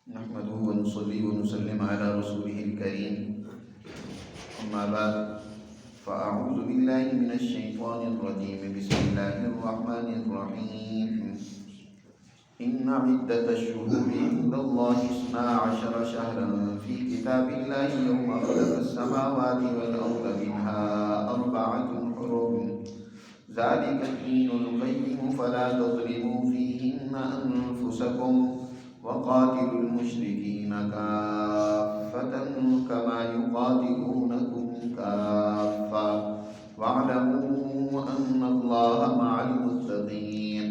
نحمده ونصلي ونسلم على رسوله الكريم. أما بعد فأعوذ بالله من الشيطان الرجيم. بسم الله الرحمن الرحيم. إن عدة الشهور عند الله 12 شهرا في كتاب الله يوم خلق السماوات والأرض منها 4 حرم ذلك الدين القيم فلا تظلموا فيهن أنفسكم وقاتلوا المشركين كافة كما يقاتلونكم كافة واعلموا أن الله مع المتقين.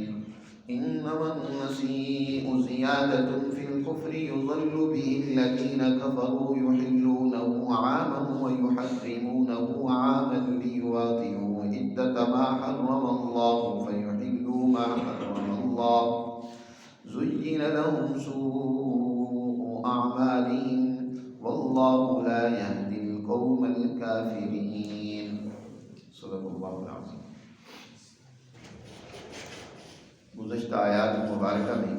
إنما النسيء زيادة في الكفر يضل به الذين كفروا يحلونه عاما ويحرمونه عاما ليواطئوا عدة ما حرم الله فيحلوا ما حرم الله. زين لهم سوء أعمالهم والله لا يهدي القوم الكافرين. صدق اللہ العظیم. گزشتہ آیات مبارکہ میں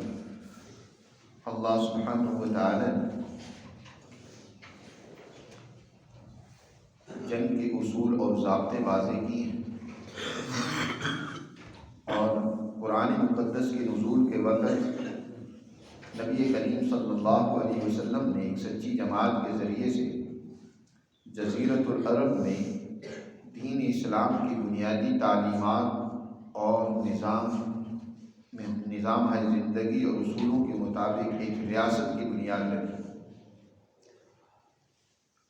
اللہ سبحانہ و تعالی نے جنگ کے اصول اور ضابطے واضح کیے ہیں، اور قرآن مقدس کے نزول کے وقت نبی کریم صلی اللہ علیہ وسلم نے ایک سچی جماعت کے ذریعے سے جزیرۃ العرب میں دین اسلام کی بنیادی تعلیمات اور نظام ہے زندگی اور اصولوں کے مطابق ایک ریاست کی بنیاد رکھی،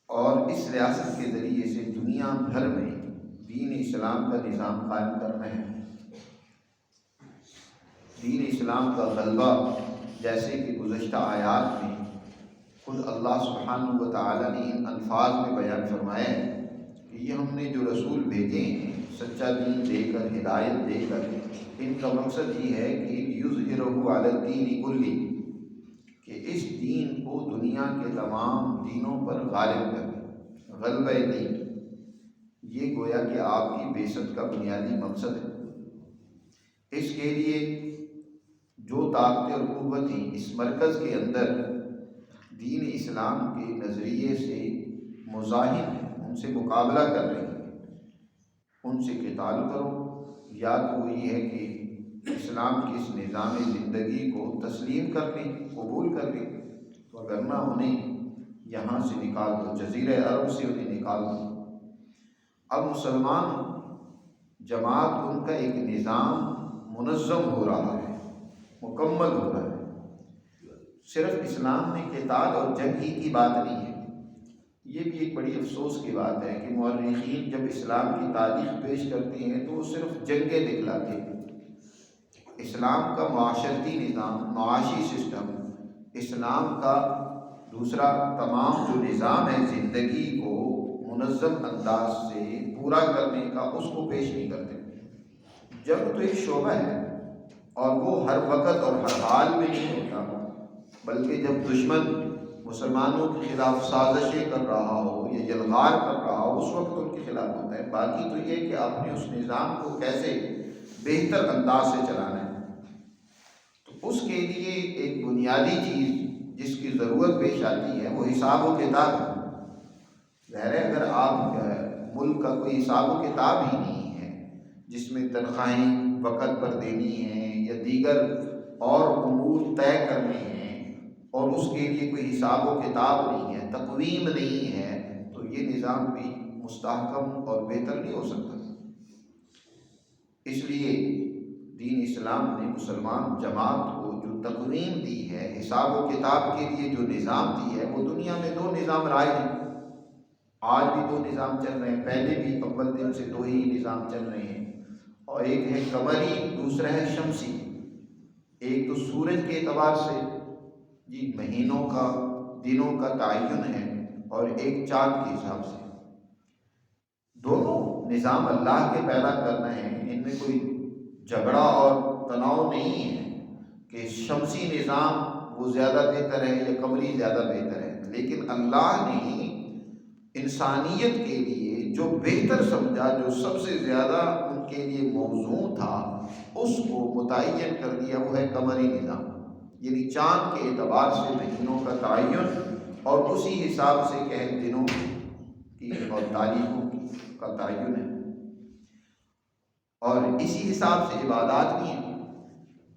اور اس ریاست کے ذریعے سے دنیا بھر میں دین اسلام کا نظام قائم کرنا ہے. دین اسلام کا غلبہ جیسے کہ گزشتہ آیات میں خود اللہ سبحانہ و تعالی نے ان الفاظ میں بیان فرمایا ہے کہ یہ ہم نے جو رسول بھیجے ہیں سچا دین دے کر، ہدایت دے کر، ان کا مقصد یہ ہے کہ یظہرہ علی الدین کلہ، کہ اس دین کو دنیا کے تمام دینوں پر غالب کر. غلبہ دین یہ گویا کہ آپ کی بعثت کا بنیادی مقصد ہے. اس کے لیے جو طاقتیں اور قوتیں اس مرکز کے اندر دین اسلام کے نظریے سے مزاحم ہیں، ان سے مقابلہ کر رہی ہیں، ان سے قتال کرو. یا تو یہ ہے کہ اسلام کے اس نظام زندگی کو تسلیم کر لیں، قبول کر لیں، تو اگر نہ انہیں یہاں سے نکال دو، جزیرہ عرب سے انہیں نکال دو. اب مسلمان جماعت ان کا ایک نظام منظم ہو رہا ہے، مکمل ہو رہا ہے. صرف اسلام میں قتال اور جنگ ہی کی بات نہیں ہے. یہ بھی ایک بڑی افسوس کی بات ہے کہ مورخین جب اسلام کی تاریخ پیش کرتے ہیں تو وہ صرف جنگیں دکھلاتے ہیں. اسلام کا معاشرتی نظام، معاشی سسٹم، اسلام کا دوسرا تمام جو نظام ہے زندگی کو منظم انداز سے پورا کرنے کا، اس کو پیش نہیں کرتے. جنگ تو ایک شعبہ ہے، اور وہ ہر وقت اور ہر حال میں نہیں ہوتا، بلکہ جب دشمن مسلمانوں کے خلاف سازشیں کر رہا ہو یا یلغار کر رہا ہو، اس وقت ان کے خلاف ہوتا ہے. باقی تو یہ کہ آپ نے اس نظام کو کیسے بہتر انداز سے چلانا ہے. تو اس کے لیے ایک بنیادی چیز جس کی ضرورت پیش آتی ہے وہ حساب و کتاب ہے. ظاہر ہے اگر آپ ملک کا کوئی حساب و کتاب ہی نہیں ہے، جس میں تنخواہیں وقت پر دینی ہیں یا دیگر اور امور طے کرنے ہیں، اور اس کے لیے کوئی حساب و کتاب نہیں ہے، تقویم نہیں ہے، تو یہ نظام بھی مستحکم اور بہتر نہیں ہو سکتا. اس لیے دین اسلام نے مسلمان جماعت کو جو تقویم دی ہے، حساب و کتاب کے لیے جو نظام دی ہے، وہ دنیا میں 2 نظام رائج ہیں. آج بھی 2 نظام چل رہے ہیں، پہلے بھی اول دن سے 2 ہی نظام چل رہے ہیں، اور ایک ہے قمری، دوسرا ہے شمسی. ایک تو سورج کے اعتبار سے مہینوں کا، دنوں کا تعین ہے، اور ایک چاند کے حساب سے. دونوں نظام اللہ کے پیدا کرنا ہے، ان میں کوئی جھگڑا اور تناؤ نہیں ہے کہ شمسی نظام وہ زیادہ بہتر ہے یا قمری زیادہ بہتر ہے. لیکن اللہ نے انسانیت کے لیے جو بہتر سمجھا، جو سب سے زیادہ ان کے لیے موزوں تھا، اس کو متعین کر دیا، وہ ہے قمری نظام. یعنی چاند کے اعتبار سے مہینوں کا کا تعین اور اسی حساب سے کہ دنوں کی اور تاریخوں کا تعین ہے، اور اسی حساب سے عبادات بھی ہیں،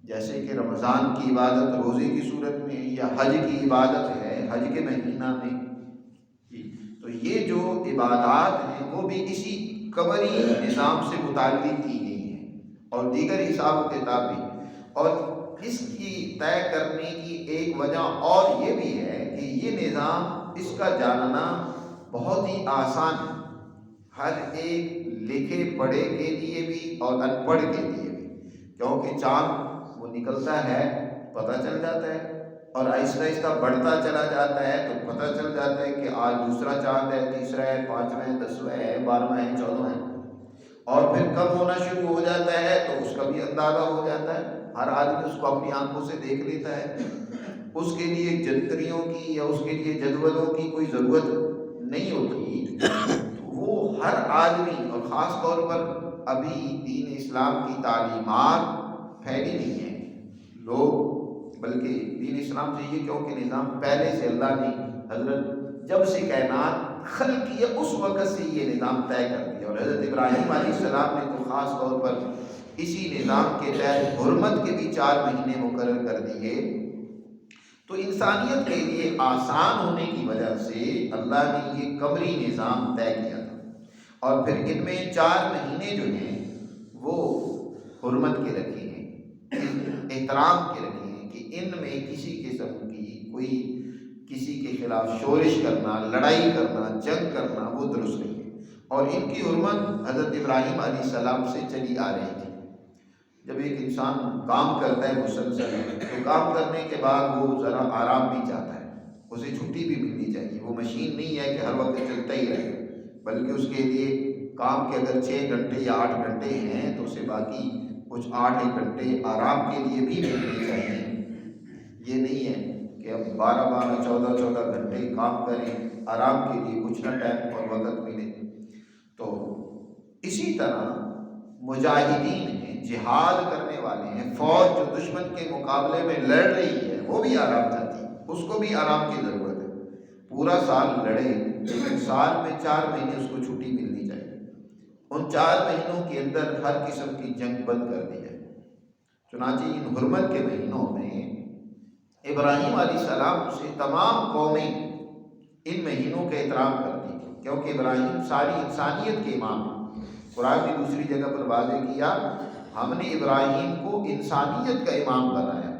جیسے کہ رمضان کی عبادت روزے کی صورت میں یا حج کی عبادت ہے حج کے مہینہ میں، تو یہ جو عبادات ہیں وہ بھی اسی قمری نظام سے متعلق کی گئی ہیں اور دیگر حساب و کتاب بھی، اور اس کی طے کرنے کی ایک وجہ اور یہ بھی ہے کہ یہ نظام اس کا جاننا بہت ہی آسان ہے، ہر ایک لکھے پڑھے کے لیے بھی اور ان پڑھ کے لیے بھی، کیونکہ چاند وہ نکلتا ہے پتہ چل جاتا ہے اور آہستہ آہستہ بڑھتا چلا جاتا ہے تو پتہ چل جاتا ہے کہ آج دوسرا چاند ہے، تیسرا ہے، پانچواں ہے، 10واں ہے، 12واں ہے، 14واں ہے، اور پھر کم ہونا شروع ہو جاتا ہے تو اس کا بھی اندازہ ہو جاتا ہے، ہر آدمی اس کو اپنی آنکھوں سے دیکھ لیتا ہے، اس کے لیے جنتریوں کی یا اس کے لیے جدولوں کی کوئی ضرورت نہیں ہوتی، تو وہ ہر آدمی، اور خاص طور پر ابھی دین اسلام کی تعلیمات پھیلی نہیں ہیں لوگ، بلکہ دین اسلام سے یہ کیونکہ نظام پہلے سے اللہ نے حضرت جب سے کائنات خلق کی ہے اس وقت سے یہ نظام طے کر دیا، اور حضرت ابراہیم علیہ السلام نے تو خاص طور پر اسی نظام کے تحت حرمت کے بھی 4 مہینے مقرر کر دیے، تو انسانیت کے لیے آسان ہونے کی وجہ سے اللہ نے یہ قمری نظام طے کیا تھا، اور پھر ان میں 4 مہینے جو ہیں وہ حرمت کے رکھے ہیں، احترام کے رکھے ہیں کہ ان میں کسی قسم کی کوئی کسی کے خلاف شورش کرنا، لڑائی کرنا، جنگ کرنا وہ درست نہیں ہے، اور ان کی حرمت حضرت ابراہیم علیہ السلام سے چلی آ رہی تھی۔ جب ایک انسان کام کرتا ہے مسلسل تو کام کرنے کے بعد وہ ذرا آرام بھی چاہتا ہے، اسے چھٹی بھی ملنی چاہیے، وہ مشین نہیں ہے کہ ہر وقت چلتا ہی رہے، بلکہ اس کے لیے کام کے اگر 6 گھنٹے یا 8 گھنٹے ہیں تو اسے باقی کچھ 8 گھنٹے آرام کے لیے بھی ملنے چاہیے، یہ نہیں ہے کہ اب 12 14 گھنٹے کام کریں، آرام کے لیے کچھ نہ ٹائم اور وقت ملے۔ تو اسی طرح مجاہدین ہیں، جہاد کرنے والے ہیں، فوج جو دشمن کے مقابلے میں لڑ رہی ہے وہ بھی آرام چاہتی ہے، اس کو بھی آرام کی ضرورت ہے، پورا سال لڑے لیکن سال میں 4 مہینے اس کو چھٹی ملنی چاہیے، ان 4 مہینوں کے اندر ہر قسم کی جنگ بند کر دی جائے۔ چنانچہ ان حرمت کے مہینوں میں ابراہیم علیہ السلام سے تمام قومیں ان مہینوں کا احترام کرتی تھیں، کیونکہ ابراہیم ساری انسانیت کے امام ہیں، قرآن کی دوسری جگہ پر واضح کیا ہم نے ابراہیم کو انسانیت کا امام بنایا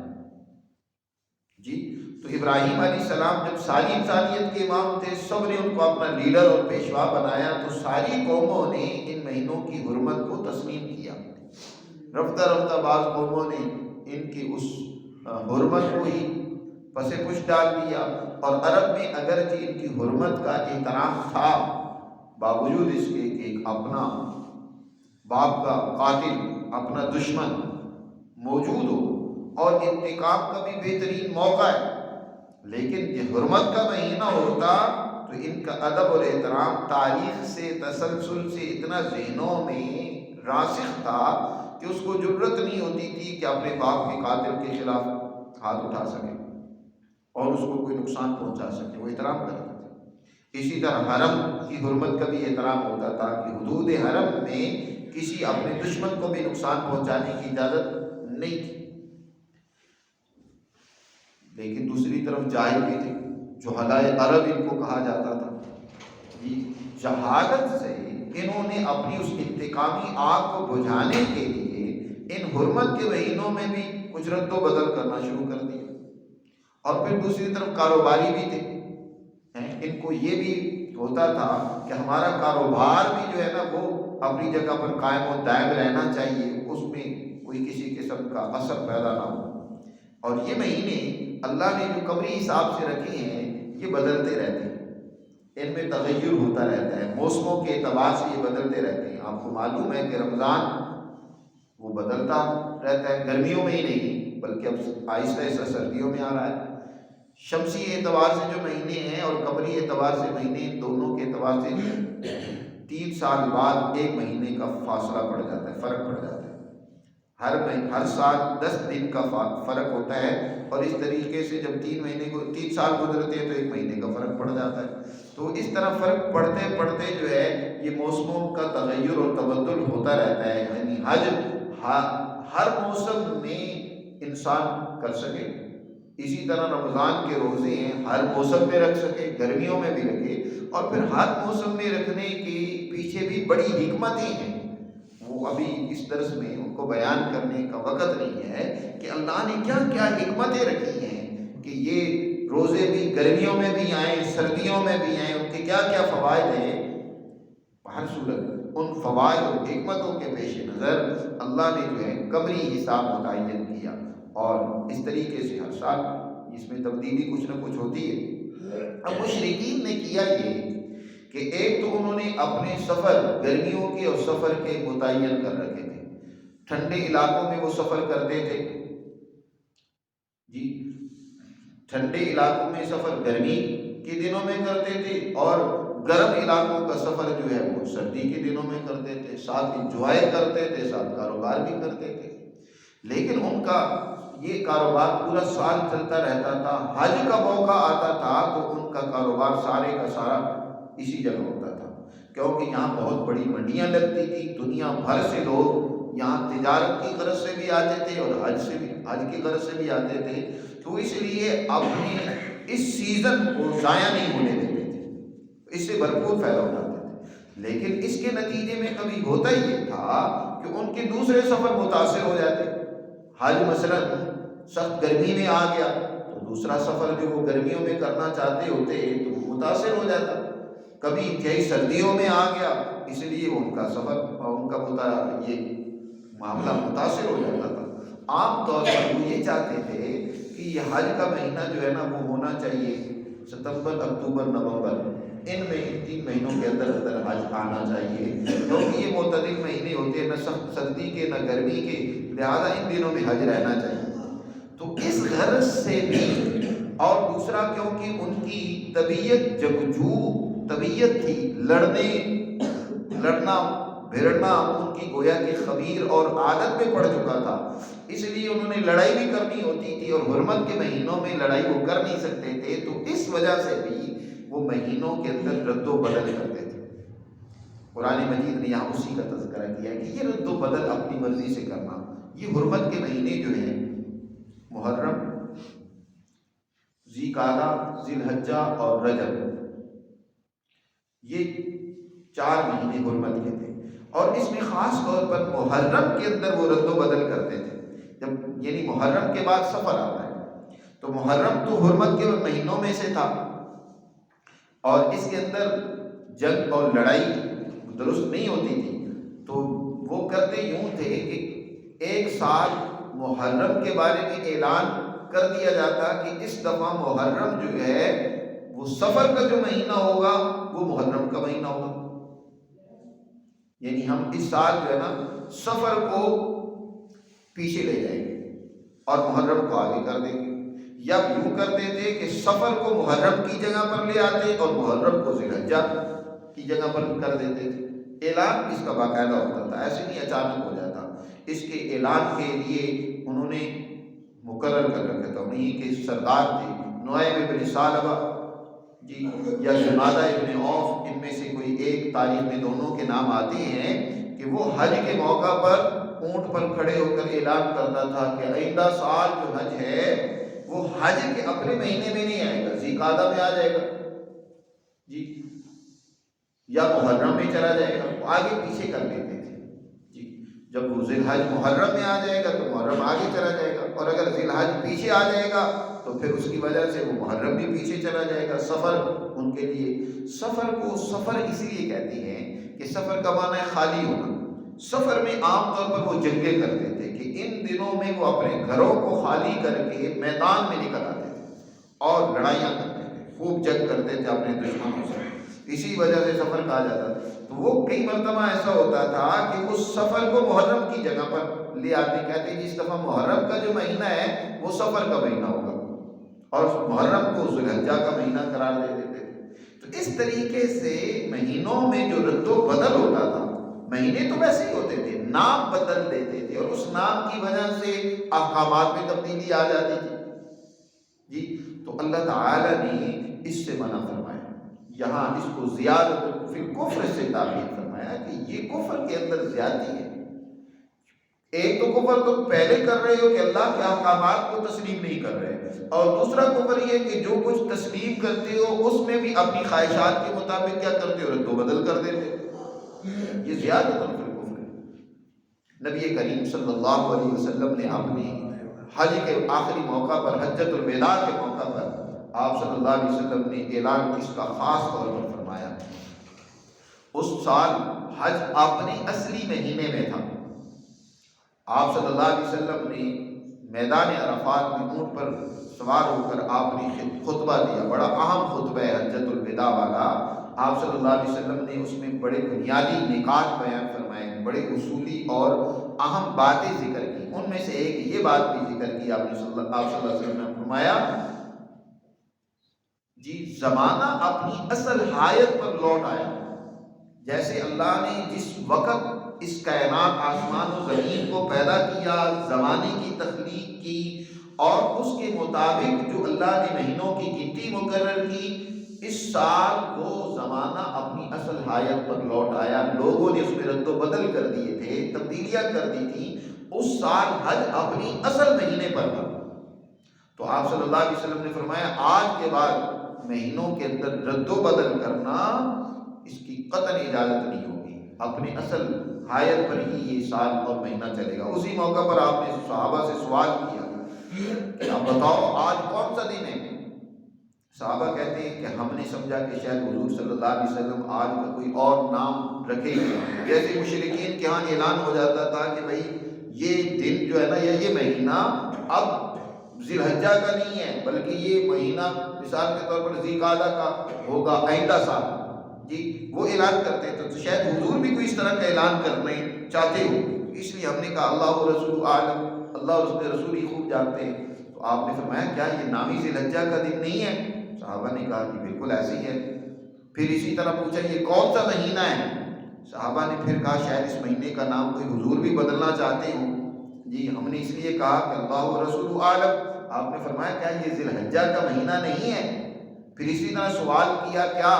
جی، تو ابراہیم علیہ السلام جب ساری انسانیت کے امام تھے، سب نے ان کو اپنا لیڈر اور پیشوا بنایا، تو ساری قوموں نے ان مہینوں کی حرمت کو تسلیم کیا، رفتہ رفتہ بعض قوموں نے ان کی اس حرمت کو ہی پس پش ڈال دیا، اور عرب میں اگرچہ ان کی حرمت کا احترام تھا، باوجود اس کے کہ ایک اپنا باپ کا قاتل، اپنا دشمن موجود ہو اور انتقام کا بھی بہترین موقع ہے، لیکن یہ حرمت کا مہینہ ہوتا تو ان کا ادب اور احترام تاریخ سے تسلسل سے اتنا ذہنوں میں راسخ تھا کہ اس کو جرت نہیں ہوتی تھی کہ اپنے باپ کے قاتل کے خلاف ہاتھ اٹھا سکے اور اس کو کوئی نقصان پہنچا سکے، وہ احترام کرتے تھے۔ اسی طرح حرم کی حرمت کا بھی احترام ہوتا تھا کہ حدود حرم میں کسی اپنے دشمن کو بھی نقصان پہنچانے کی اجازت نہیں تھی، لیکن دوسری طرف جاہل بھی تھے، جہلائے عرب ان کو کہا جاتا تھا، جہالت سے انہوں نے اپنی اس انتقامی آگ کو بجھانے کے لیے ان حرمت کے مہینوں میں بھی کچھ رد و بدل کرنا شروع کر دیا، اور پھر دوسری طرف کاروباری بھی تھے، ان کو یہ بھی ہوتا تھا کہ ہمارا کاروبار بھی جو ہے نا وہ اپنی جگہ پر قائم و دائم رہنا چاہیے، اس میں کوئی کسی قسم کا اثر پیدا نہ ہو، اور یہ مہینے اللہ نے جو قمری حساب سے رکھے ہیں یہ بدلتے رہتے ہیں، ان میں تغیر ہوتا رہتا ہے، موسموں کے اعتبار سے یہ بدلتے رہتے ہیں۔ آپ کو معلوم ہے کہ رمضان وہ بدلتا رہتا ہے، گرمیوں میں ہی نہیں بلکہ اب آہستہ آہستہ سردیوں میں آ رہا ہے، شمسی اعتبار سے جو مہینے ہیں اور قمری اعتبار سے مہینے، دونوں کے اعتبار سے 3 سال بعد ایک مہینے کا فاصلہ پڑ جاتا ہے، فرق پڑ جاتا ہے۔ ہر سال 10 دن کا فرق ہوتا ہے، اور اس طریقے سے جب 3 سال گزرتے ہیں تو 1 مہینے کا فرق پڑ جاتا ہے۔ تو اس طرح فرق پڑتے پڑتے جو ہے یہ موسموں کا تغیر اور تبدل ہوتا رہتا ہے، یعنی حج ہر موسم میں انسان کر سکے۔ اسی طرح رمضان کے روزے ہیں، ہر موسم میں رکھ سکے، گرمیوں میں بھی رکھے، اور پھر ہر موسم میں رکھنے کے پیچھے بھی بڑی حکمتیں ہیں، وہ ابھی اس درس میں ان کو بیان کرنے کا وقت نہیں ہے کہ اللہ نے کیا کیا حکمتیں رکھی ہیں کہ یہ روزے بھی گرمیوں میں بھی آئیں، سردیوں میں بھی آئیں، ان کے کیا کیا فوائد ہیں۔ ہر صورت ان فوائد اور حکمتوں کے پیش نظر اللہ نے جو ہے قمری حساب متعین کیا، اور اس طریقے سے ہر سال اس میں تبدیلی کچھ نہ کچھ ہوتی ہے۔ اب مشرکین نے کیا یہ کہ ایک تو انہوں نے اپنے سفر گرمیوں کے اور سفر کے متعین کر رکھے تھے، ٹھنڈے علاقوں میں وہ سفر کرتے تھے، جی ٹھنڈے علاقوں میں سفر گرمی کے دنوں میں کرتے تھے، اور گرم علاقوں کا سفر جو ہے وہ سردی کے دنوں میں کرتے تھے، ساتھ انجوائے کرتے تھے، ساتھ کاروبار بھی کرتے تھے۔ لیکن ان کا یہ کاروبار پورا سال چلتا رہتا تھا، حج کا موقع آتا تھا تو ان کا کاروبار سارے کا سارا اسی جگہ ہوتا تھا، کیونکہ یہاں بہت بڑی منڈیاں لگتی تھی، دنیا بھر سے لوگ یہاں تجارت کی غرض سے بھی آتے تھے اور حج کی غرض سے بھی آتے تھے، تو اس لیے اپنے اس سیزن کو ضائع نہیں ہونے دیتے تھے، اس سے بھرپور فائدہ اٹھاتے تھے۔ لیکن اس کے نتیجے میں کبھی ہوتا یہ تھا کہ ان کے دوسرے سفر متاثر ہو جاتے، حج مثلا سخت گرمی میں آ گیا تو دوسرا سفر جو وہ گرمیوں میں کرنا چاہتے ہوتے تو وہ متاثر ہو جاتا، کبھی کئی سردیوں میں آ گیا اس لیے ان کا سفر اور ان کا یہ معاملہ متاثر ہو جاتا تھا۔ عام طور پر وہ یہ چاہتے تھے کہ یہ حج کا مہینہ جو ہے نا وہ ہونا چاہیے ستمبر، اکتوبر، نومبر، ان 3 مہینوں کے اندر اندر حج آنا چاہیے، کیونکہ یہ معتدل مہینے ہوتے ہیں، نہ سخت سردی کے نہ گرمی کے، لہذا ان دنوں میں حج رہنا چاہیے۔ تو اس غرض سے بھی، اور دوسرا کیونکہ ان کی طبیعت جنگجو طبیعت تھی، لڑنا بھیڑنا ان کی گویا کہ خبیر اور عادت میں پڑ چکا تھا، اس لیے انہوں نے لڑائی بھی کرنی ہوتی تھی، اور حرمت کے مہینوں میں لڑائی وہ کر نہیں سکتے تھے، تو اس وجہ سے بھی وہ مہینوں کے اندر رد و بدل کرتے تھے۔ قرآن مجید نے یہاں اسی کا تذکرہ کیا کہ یہ رد و بدل اپنی مرضی سے کرنا، یہ حرمت کے مہینے جو ہیں محرم، ذی قعدہ، ذی الحجہ اور رجب، یہ 4 مہینے حرمت کے تھے، اور اس میں خاص طور پر محرم کے اندر وہ رد و بدل کرتے تھے۔ جب یعنی محرم کے بعد سفر آتا ہے تو محرم تو حرمت کے مہینوں میں سے تھا، اور اس کے اندر جنگ اور لڑائی درست نہیں ہوتی تھی، تو وہ کرتے یوں تھے کہ ایک سال محرم کے بارے میں اعلان کر دیا جاتا کہ اس دفعہ محرم جو ہے وہ سفر کا جو مہینہ ہوگا وہ محرم کا مہینہ ہوگا، یعنی ہم اس سال جو ہے نا سفر کو پیچھے لے جائیں گے اور محرم کو آگے کر دیں گے، یا یوں کرتے تھے کہ سفر کو محرم کی جگہ پر لے آتے اور محرم کو ذی الحجہ کی جگہ پر کر دیتے تھے۔ اعلان اس کا باقاعدہ ہوتا تھا، ایسے نہیں اچانک ہو جاتا، اس کے اعلان کے لیے انہوں نے مقرر کر رکھا تھا، انہیں کے سردار تھے نعیم ابن ثعلبہ جی یا جنادہ ابن عوف، ان میں سے کوئی ایک تاریخ میں دونوں کے نام آتے ہیں کہ وہ حج کے موقع پر اونٹ پر کھڑے ہو کر اعلان کرتا تھا کہ آئندہ سال جو حج ہے وہ حج کے اپنے مہینے میں نہیں آئے گا، ذی قعدہ میں آ جائے گا جی، یا محرم میں چلا جائے گا، وہ آگے پیچھے کر لیتے تھے جی۔ جب وہ ذی الحج محرم میں آ جائے گا تو محرم آگے چلا جائے گا، اور اگر ذی الحج پیچھے آ جائے گا تو پھر اس کی وجہ سے وہ محرم بھی پیچھے چلا جائے گا۔ سفر ان کے لیے، سفر کو سفر اس لیے کہتے ہیں کہ سفر کا معنی ہے خالی ہونا۔ سفر میں عام طور پر وہ جنگیں کرتے تھے کہ ان دنوں میں وہ اپنے گھروں کو خالی کر کے میدان میں نکل آتے تھے اور لڑائیاں کرتے تھے، خوب جنگ کرتے تھے اپنے دشمنوں سے، اسی وجہ سے سفر کہا جاتا تھا۔ تو وہ کئی مرتبہ ایسا ہوتا تھا کہ اس سفر کو محرم کی جگہ پر لے آتے، کہتے ہیں اس دفعہ محرم کا جو مہینہ ہے وہ سفر کا مہینہ ہوگا، اور محرم کو ذی الحجہ کا مہینہ قرار دے دیتے تھے۔ تو اس طریقے سے مہینوں میں جو رد و بدل ہوتا تھا، مہینے تو ویسے ہی ہوتے تھے، نام بدل دیتے تھے اور اس نام کی وجہ سے احکامات میں تبدیلی آ جاتی تھی جی۔ تو اللہ تعالی نے اس سے منع فرمایا، یہاں اس کو زیادت فی الکفر سے تعبیر فرمایا کہ یہ کفر کے اندر زیادتی ہے۔ ایک تو کفر تم پہلے کر رہے ہو کہ اللہ کے احکامات کو تسلیم نہیں کر رہے، اور دوسرا کفر یہ کہ جو کچھ تسلیم کرتے ہو اس میں بھی اپنی خواہشات کے مطابق کیا کرتے ہو، رد و بدل کر دیتے ہو۔ یہ زیادت فی الکفر ہے۔ نبی کریم صلی اللہ علیہ وسلم نے اپنے حج کے آخری موقع پر، حجۃ الوداع کے موقع پر، آپ صلی اللہ علیہ وسلم نے اعلان اس کا خاص طور پر فرمایا۔ اس سال حج اپنے اصلی مہینے میں تھا۔ آپ صلی اللہ علیہ وسلم نے میدان عرفات میں اونٹ پر سوار ہو کر آپ نے خطبہ دیا، بڑا اہم خطبہ ہے حجۃ الوداع والا۔ آپ صلی اللہ علیہ وسلم نے اس میں بڑے بنیادی نکات بیان فرمائے، بڑے اصولی اور اہم باتیں ذکر کی۔ ان میں سے ایک یہ بات بھی ذکر کی آپ صلی اللہ علیہ وسلم نے فرمایا جی زمانہ اپنی اصل حالت پر لوٹ آیا۔ جیسے اللہ نے جس وقت اس کائنات آسمان و زمین کو پیدا کیا، زمانے کی تخلیق کی، اور اس کے مطابق جو اللہ نے مہینوں کی گنتی مقرر کی، اس سال وہ زمانہ اپنی اصل حالت پر لوٹ آیا۔ لوگوں نے اس میں رد و بدل کر دیے تھے، تبدیلیاں کر دی تھیں۔ اس سال حج اپنی اصل مہینے پر تھا۔ تو آپ صلی اللہ علیہ وسلم نے فرمایا آج کے بعد مہینوں کے اندر رد و بدل کرنا اس کی قطعاً اجازت نہیں ہوگی، اپنے اصل حالت پر ہی یہ سال اور مہینہ چلے گا۔ اسی موقع پر آپ نے صحابہ سے سوال کیا کہ آپ بتاؤ آج کون سا دن ہے؟ صحابہ کہتے ہیں کہ ہم نے سمجھا کہ شاید حضور صلی اللہ علیہ وسلم آج کا کوئی اور نام رکھے گے، جیسے مشرکین کے ہاں اعلان ہو جاتا تھا کہ بھئی یہ دن جو ہے نا، یہ مہینہ اب ذی الحجہ کا نہیں ہے، بلکہ یہ مہینہ مثال کے طور پر ذی القعدہ کا ہوگا آئندہ سال جی، وہ اعلان کرتے تھے۔ تو شاید حضور بھی کوئی اس طرح کا اعلان کرنے چاہتے ہو، اس لیے ہم نے کہا اللہ و رسول عالم، اللہ اور اس کے رسول ہی خوب جانتے ہیں۔ تو آپ نے فرمایا کیا یہ نامی ذی الحجہ کا دن نہیں ہے؟ صحابہ نے کہا کہ بالکل ایسے ہی ہے۔ پھر اسی طرح پوچھا یہ کون سا مہینہ ہے؟ صحابہ نے پھر کہا شاید اس مہینے کا نام کوئی حضور بھی بدلنا چاہتے ہوں جی، ہم نے اس لیے کہا کہ اللہ و رسول عالم۔ آپ نے فرمایا کیا یہ ذی الحجہ کا مہینہ نہیں ہے؟ پھر اسی طرح سوال کیا کیا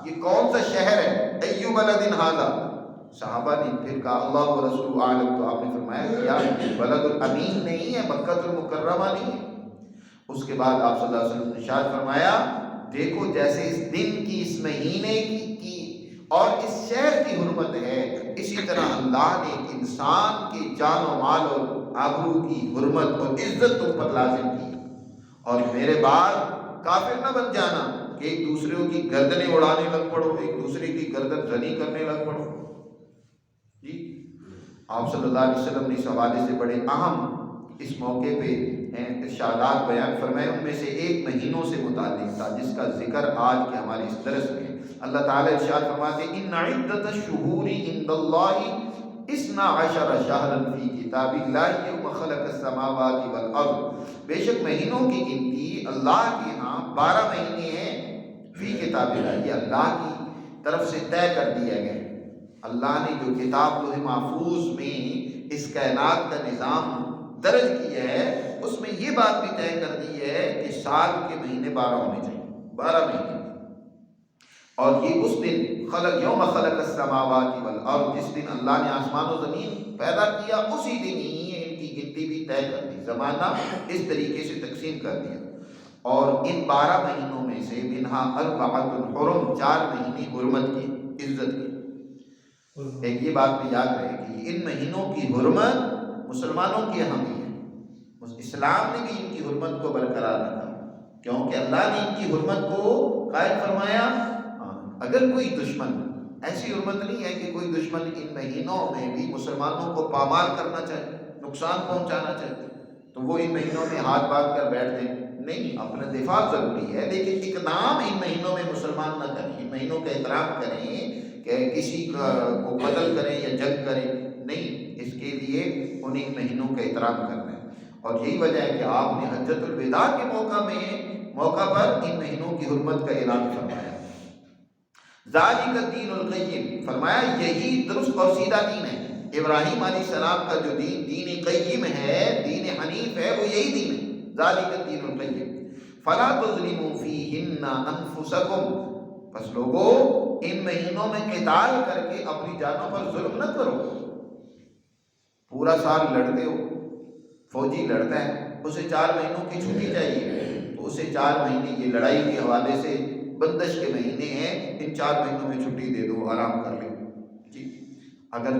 یہ کون سا شہر ہے؟ ایو بلد ھذا؟ صحابہ نے پھر کہا اللہ و رسول عالم۔ تو آپ نے فرمایا کیا بلد الامین نہیں ہے، مکہ المکرمہ نہیں ہے؟ اس کے بعد آپ صلی اللہ علیہ وسلم نے ارشاد فرمایا دیکھو جیسے اس دن کی، اس مہینے کی اور اس شہر کی حرمت ہے، اسی طرح اللہ نے ایک انسان کے جان و مال اور آبرو کی حرمت اور عزت تم پر لازم کی۔ اور میرے بعد کافر نہ بن جانا کہ ایک دوسرے کی گردنیں اڑانے لگ پڑو، ایک دوسرے کی گردن زنی کرنے لگ پڑو جی۔ آپ صلی اللہ علیہ وسلم نے اس حوالے سے بڑے اہم اس موقع پہ ارشادات بیان فرمائے۔ ان میں سے ایک مہینوں سے متعلق تھا جس کا ذکر آج کے ہمارے اس درس میں اللہ تعالیٰ ارشاد فرماتے ہیں ان عدت الشہور عند اللہ 12 شہرا فی کتاب اللہ یوم خلق السماوات والارض، بے شک مہینوں کی گنتی اللہ کے ہاں 12 مہینے ہیں، فی کتاب اللہ، یہ اللہ کی طرف سے طے کر دیا گیا۔ اللہ نے جو کتاب لوح محفوظ میں اس کائنات کا نظام درج کیا ہے، اس میں یہ بات بھی طے کر دی ہے کہ سال کے مہینے 12 ہونے چاہیے، 12 مہینے۔ اور یہ اس دن یوم خلق السماوات والارض، جس دن اللہ نے آسمان و زمین پیدا کیا، اسی دن ہی ان کی گنتی بھی طے کر دی، زمانہ اس طریقے سے تقسیم کر دیا۔ اور ان 12 مہینوں میں سے منہا اربعۃ حرم، 4 مہینے حرمت کی، عزت کی۔ ایک یہ بات بھی یاد رہے کہ ان مہینوں کی حرمت مسلمانوں کی اہم ہے، اسلام نے بھی ان کی حرمت کو برقرار رکھا، کیونکہ اللہ نے ان کی حرمت کو قائم فرمایا۔ اگر کوئی دشمن، ایسی حرمت نہیں ہے کہ کوئی دشمن ان مہینوں میں بھی مسلمانوں کو پامال کرنا چاہے، نقصان پہنچانا چاہے، تو وہ ان مہینوں میں ہاتھ باندھ کر بیٹھ دیں، نہیں، اپنا دفاع ضروری ہے، لیکن اقدام ان مہینوں میں مسلمان نہ کریں، ان مہینوں کا احترام کریں کہ کسی کو قتل کریں یا جنگ کریں، نہیں، اس کے لیے انہیں مہینوں کا احترام کرنا ہے۔ اور یہی وجہ ہے کہ آپ نے حجۃ الوداع کے موقع پر ان مہینوں کی حرمت کا اعلان فرمایا۔ ذالک الدین القیم، فرمایا یہی درست اور سیدھا دین ہے۔ ابراہیم علیہ السلام کا جو دین دین قیم ہے، دین حنیف ہے، وہ یہی دین ہے، ذالک الدین القیم۔ فلا تظلموا فیہن انفسکم، بس لوگوں ان مہینوں میں قتال کر کے اپنی جانوں پر ظلم نہ کرو۔ پورا سال لڑتے ہو، فوجی لڑتا ہے، اسے 4 مہینوں کی چھٹی چاہیے، تو اسے 4 مہینے یہ لڑائی کے حوالے سے بندش کے مہینے ہیں، ان 4 مہینوں میں چھٹی دے دو، آرام کر لیں جی۔ اگر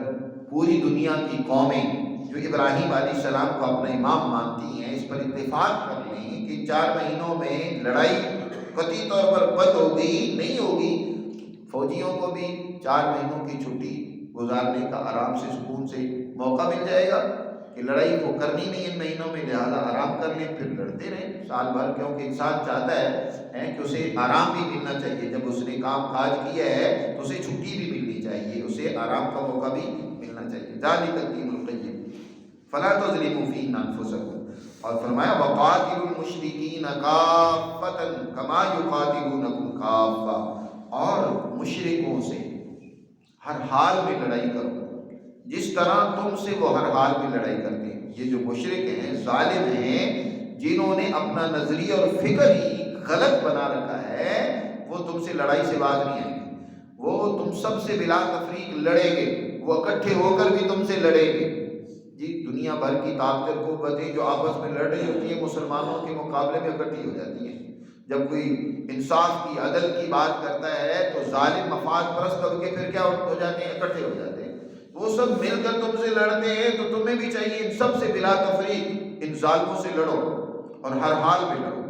پوری دنیا کی قومیں جو ابراہیم علیہ السلام کو اپنا امام مانتی ہیں اس پر اتفاق کر لیں کہ 4 مہینوں میں لڑائی قطعی طور پر بند ہوگی، نہیں ہوگی، فوجیوں کو بھی 4 مہینوں کی چھٹی گزارنے کا آرام سے سکون سے موقع مل جائے گا کہ لڑائی کو کرنی نہیں ان مہینوں میں، لہذا آرام کر لیں، پھر لڑتے رہیں سال بھر، کیونکہ انسان چاہتا ہے کہ اسے آرام بھی ملنا چاہیے، جب اس نے کام کاج کیا ہے تو اسے چھٹی بھی ملنی چاہیے، اسے آرام کا موقع بھی ملنا چاہیے۔ ذالک الدین القیم فلا تظلموا فیہن انفسکم، اور فرمایا وقاتلوا المشرکین کافۃ کما یقاتلونکم کافۃ، اور مشرکوں سے ہر حال میں لڑائی کرو جس طرح تم سے وہ ہر حال میں لڑائی کرتے ہیں۔ یہ جو مشرک ہیں، ظالم ہیں، جنہوں نے اپنا نظریہ اور فکر ہی غلط بنا رکھا ہے، وہ تم سے لڑائی سے باز نہیں آئیں گے، وہ تم سب سے بلا تفریق لڑیں گے، وہ اکٹھے ہو کر بھی تم سے لڑیں گے جی۔ دنیا بھر کی طاقتیں قوتیں جو آپس میں لڑ رہی ہوتی ہیں، مسلمانوں کے مقابلے میں اکٹھی ہو جاتی ہیں۔ جب کوئی انصاف کی، عدل کی بات کرتا ہے تو ظالم مفاد پرست کر کے پھر کیا ہو جاتے ہیں، اکٹھے ہو جاتے ہیں، وہ سب مل کر تم سے لڑتے ہیں، تو تمہیں بھی چاہیے ان سب سے بلا تفریق ان ظالموں سے لڑو اور ہر حال میں لڑو۔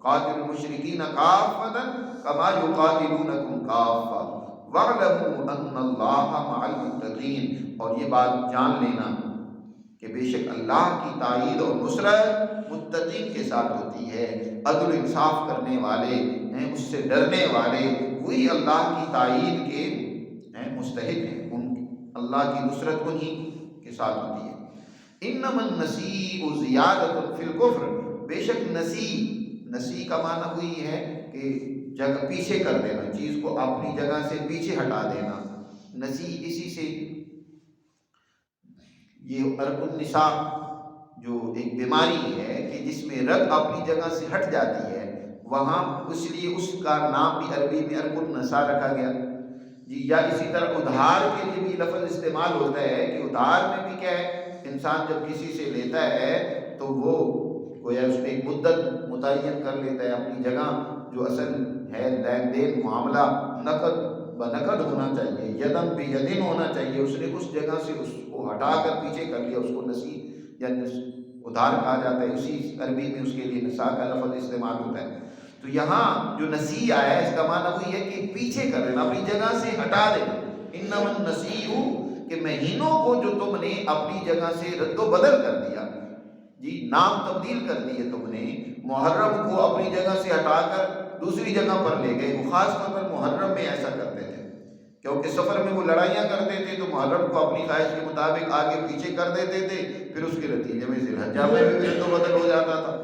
قاتل المشرکین کافۃ کما یقاتلونکم کافۃ واعلموا ان اللہ مع المتقین، اور یہ بات جان لینا کہ بے شک اللہ کی تائید اور نصرت متقین کے ساتھ ہوتی ہے، عدل انصاف کرنے والے ہیں، اس سے ڈرنے والے، وہی اللہ کی تائید کے مستحق ہیں، اللہ کی نصرت انہی کے ساتھ ہوتی ہے۔ انما النسیء زیادۃ فی الکفر، بے شک نسی کا معنی ہوئی ہے کہ جگہ پیچھے کر دینا، چیز کو اپنی جگہ سے پیچھے ہٹا دینا، نسی اسی سے یہ عرق النساء جو ایک بیماری ہے کہ جس میں رگ اپنی جگہ سے ہٹ جاتی ہے، وہاں اس لیے اس کا نام بھی عربی میں عرق النساء رکھا گیا جی۔ یا اسی طرح ادھار کے لیے بھی لفظ استعمال ہوتا ہے کہ ادھار میں بھی کیا ہے، انسان جب کسی سے لیتا ہے تو وہ گویا اس نے ایک مدت متعین کر لیتا ہے اپنی جگہ، جو اصل ہے لین دین معاملہ نقد بنقد ہونا چاہیے، یدن بے یدن ہونا چاہیے، اس نے اس جگہ سے اس کو ہٹا کر پیچھے کر لیا، اس کو نسی یا ادھار کہا جاتا ہے، اسی عربی میں اس کے لیے نساء کا لفظ استعمال ہوتا ہے۔ تو یہاں جو نسی آیا ہے اس کا معنی وہی ہے کہ پیچھے کر دینا، اپنی جگہ سے ہٹا دینا۔ انما النسیء، کہ مہینوں کو جو تم نے اپنی جگہ سے رد و بدل کر دیا جی، نام تبدیل کر دیے تم نے، محرم کو اپنی جگہ سے ہٹا کر دوسری جگہ پر لے گئے، وہ خاص طور پر محرم میں ایسا کرتے تھے کیونکہ سفر میں وہ لڑائیاں کرتے تھے، تو محرم کو اپنی خواہش کے مطابق آگے پیچھے کر دیتے تھے، پھر اس کے نتیجے میں ذی الحجہ میں بھی رد و بدل ہو جاتا تھا۔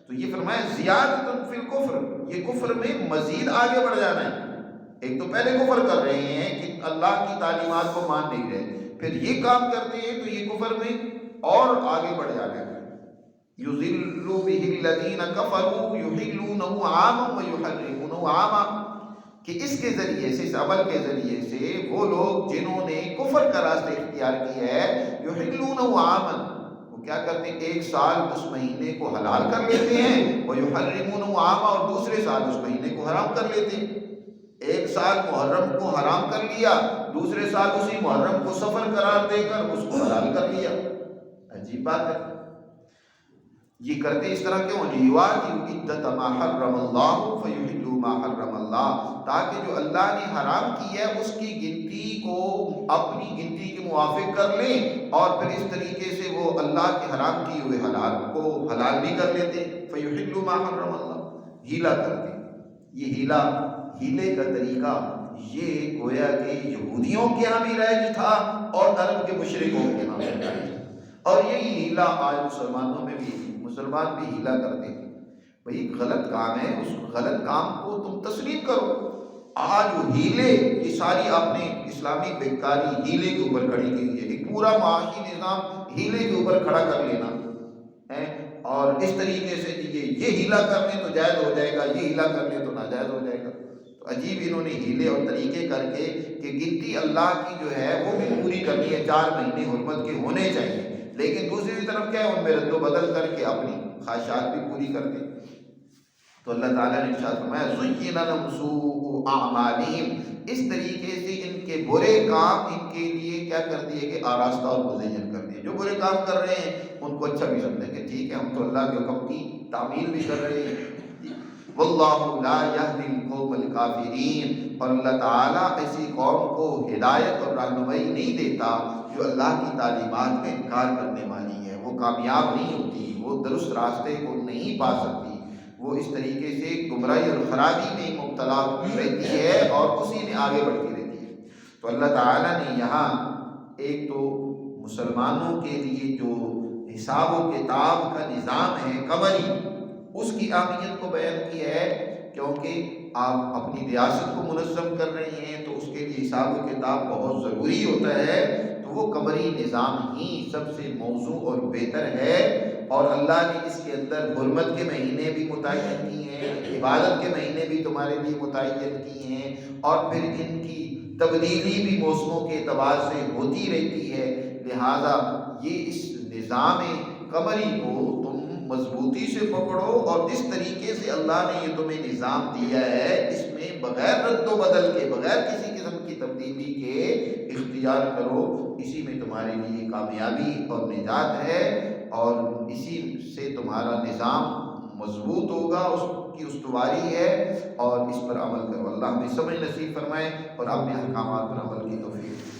تو یہ فرمایا زیادۃ فی الکفر، یہ کفر میں مزید آگے بڑھ جانا ہے۔ ایک تو پہلے کفر کر رہے ہیں کہ اللہ کی تعلیمات کو مان نہیں رہے، پھر یہ کام کرتے ہیں تو یہ کفر میں اور آگے بڑھ جانا ہے۔ یضل بہ الذین کفروا یحلونہ عاما ویحرمونہ عاما، کہ اس کے ذریعے سے، اس عمل کے ذریعے سے وہ لوگ جنہوں نے کفر کا راستہ اختیار کیا ہے، یحلونہ عاما، وہ کیا کرتے ہیں، ایک سال اس مہینے کو حلال کر لیتے ہیں، ویحرمونہ عاما، اور دوسرے سال اس مہینے کو حرام کر لیتے ہیں۔ ایک سال محرم کو حرام کر لیا، دوسرے سال اسی محرم کو سفر قرار دے کر اس کو حلال کر لیا۔ عجیب بات ہے، یہ کرتے اس طرح کیوں؟ لیواطئوا عدۃ ما حرم اللہ فیحلوا ما حرم اللہ، تاکہ جو اللہ نے حرام کی ہے اس کی گنتی کو اپنی گنتی کے موافق کر لیں، اور پھر اس طریقے سے وہ اللہ کے حرام کیے ہوئے حلال کو حلال بھی کر لیتے، فیحلوا ما حرم اللہ، ہیلا کرتے۔ یہ ہیلے کا طریقہ یہ گویا کہ یہودیوں کے ہاں بھی رائج تھا اور عرب کے مشرکوں کے ہاں بھی رائج تھا، اور یہی ہیلا آج مسلمانوں میں بھی، مسلمان بھی ہیلا کرتے ہیں۔ بھئی غلط کام ہے، اس غلط کام کو تم تسلیم کرو آج وہ ہیلے، یہ ساری آپ نے اسلامی بیکاری ہیلے کے اوپر کھڑی کی ہے، ایک پورا معاشی نظام ہیلے کے اوپر کھڑا کر لینا ہے، اور اس طریقے سے یہ ہیلا کر لیں تو جائز ہو جائے گا، یہ ہیلا کر لیں تو ناجائز ہو جائے گا۔ تو عجیب انہوں نے ہیلے اور طریقے کر کے کہ گنتی اللہ کی جو ہے وہ بھی پوری کرنی ہے، 4 مہینے حرمت کے ہونے چاہیے، لیکن دوسری طرف کیا ہے، ان میں رد و بدل کر کے اپنی خواہشات بھی پوری کر دیں۔ تو اللہ تعالیٰ نے ارشاد فرمایا زُيِّنَ لَهُمْ سُوءُ أَعْمَالِهِمْ، اس طریقے سے ان کے برے کام ان کے لیے کیا کر دیے کہ آراستہ اور مزین کر دیے۔ جو برے کام کر رہے ہیں ان کو اچھا بھی سمجھیں کہ ٹھیک ہے، ہم تو اللہ کے حکم کی تعمیل بھی کر رہے ہیں۔ وَاللَّهُ لَا يَهْدِي الْقَوْمَ الْكَافِرِينَ، اور اللہ تعالیٰ ایسی قوم کو ہدایت اور رہنمائی نہیں دیتا جو اللہ کی تعلیمات کا انکار کرنے والی ہے، وہ کامیاب نہیں ہوتی، وہ درست راستے کو نہیں پا سکتی، وہ اس طریقے سے گمراہی اور خرابی میں مبتلا رہتی ہے اور اسی میں آگے بڑھتی رہتی ہے۔ تو اللہ تعالیٰ نے یہاں ایک تو مسلمانوں کے لیے جو حساب و کتاب کا نظام ہے قمری، اس کی اہمیت کو بیان کی ہے، کیونکہ آپ اپنی ریاست کو منظم کر رہے ہیں تو اس کے لیے حساب و کتاب بہت ضروری ہوتا ہے، تو وہ قمری نظام ہی سب سے موزوں اور بہتر ہے۔ اور اللہ نے اس کے اندر حرمت کے مہینے بھی متعین کیے ہیں، عبادت کے مہینے بھی تمہارے لیے متعین کیے ہیں، اور پھر ان کی تبدیلی بھی موسموں کے اعتبار سے ہوتی رہتی ہے، لہذا یہ اس نظام قمری کو تم مضبوطی سے پکڑو، اور جس طریقے سے اللہ نے یہ تمہیں نظام دیا ہے اس میں بغیر رد و بدل کے، بغیر کسی قسم کی تبدیلی کے اختیار کرو، اسی میں تمہارے لیے کامیابی اور نجات ہے، اور اسی سے تمہارا نظام مضبوط ہوگا، اس کی استواری ہے، اور اس پر عمل کرو۔ اللہ ہمیں سمجھ نصیب فرمائے اور اپنے احکامات پر عمل کی توفیق